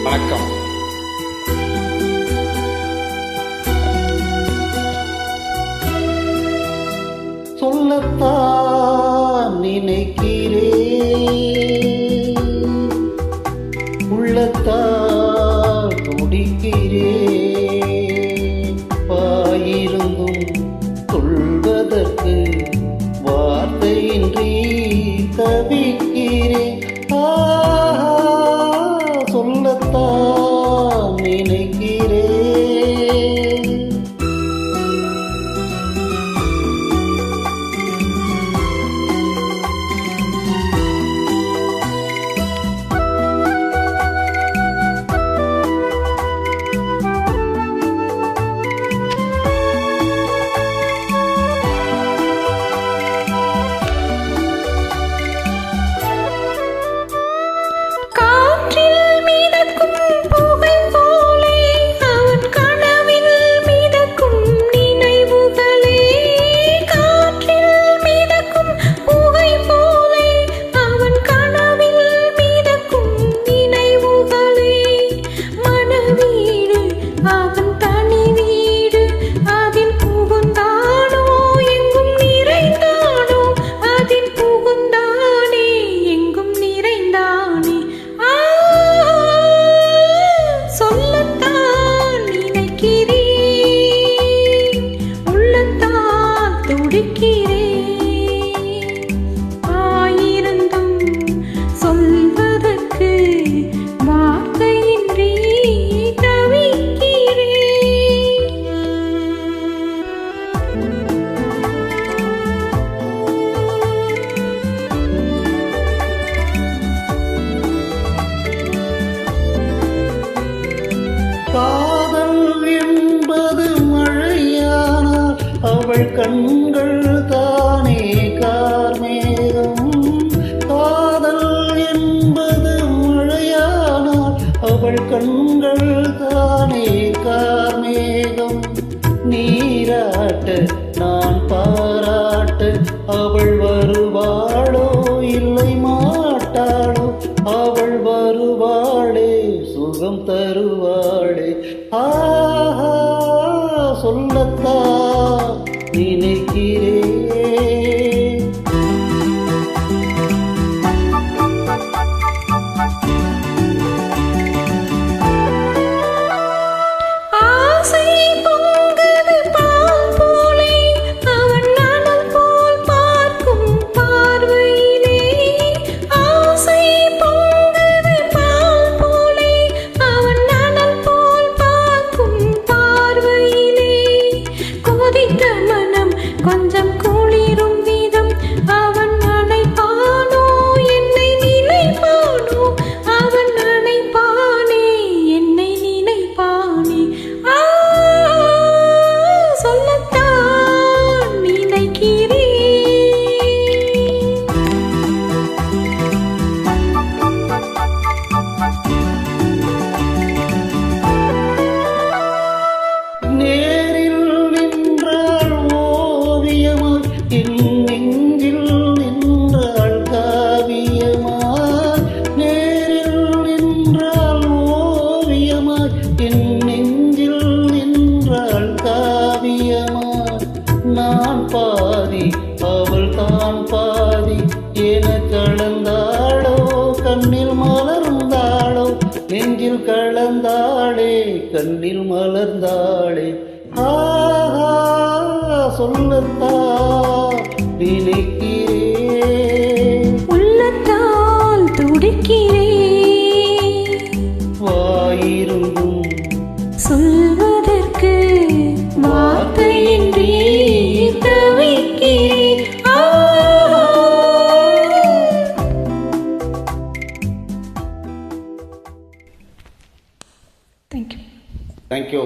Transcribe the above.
வணக்கம். சொல்லத்தான் நினைக்கிறேன், உள்ளத்தால் துடிக்கிறேன். வாயிருந்தும் சொல்வதற்கு வார்த்தையின்றி தவிக்கிறேன். சொல்லத்தான் நினைக்கிறேன். ஆயிருந்தும் சொல்வதற்கு வார்த்தையின்றி தவிக்கிறேன். காதல் என்பது மழையானால் அவள் கண்கள் தானே கார்மேகம். காதல் என்பது மழையானால் அவள் கண்கள் தானே கார்மேகம். நீராட்ட நான் பாராட்ட அவள் வருவாளோ இல்லை மாட்டாளோ? அவள் வருவாளே, சுகம் தருவாளே. ஆஹா, சொல்லத்தான் நினைக்கிறேன். ஆசை பொங்குது பால் போலே, அவன் அனல் போல் பார்க்கும் பார்வையிலே. ஆசை பொங்குது பால் போலே, அவன் அனல் போல் பார்க்கும் பார்வையிலே. கொதித்த மனம் கொஞ்சம் குளிரும் விதம் அவன் அணைப்பானோ, என்னை நினைப்பானோ? அவன் அணைப்பானே, என்னை நினைப்பானே. சொல்லத்தான் நினைக்கிறேன். நேரில் நின்றாள் ஓவியமாய், என் நெஞ்சில் நின்றாள் காவியமாய். நேரில் நின்றாள் ஓவியமாய், என் நெஞ்சில் நின்றாள் காவியமாய். நான் பாதி அவள் தான் பாதி என கலந்தாளோ, கண்ணில் மலர்ந்தாளோ, நெஞ்சில் கலந்தாளே, கண்ணில் மலர்ந்தாளே. ஆஹா, சொல்லத்தான் நினைக்கிறேன். உள்ளத்தால் துடிக்கிறேன். வாயிருந்தும் சொல்வதற்கு வார்த்தையின்றி தவிக்கிறேன். Thank you. தேங்க்யூ.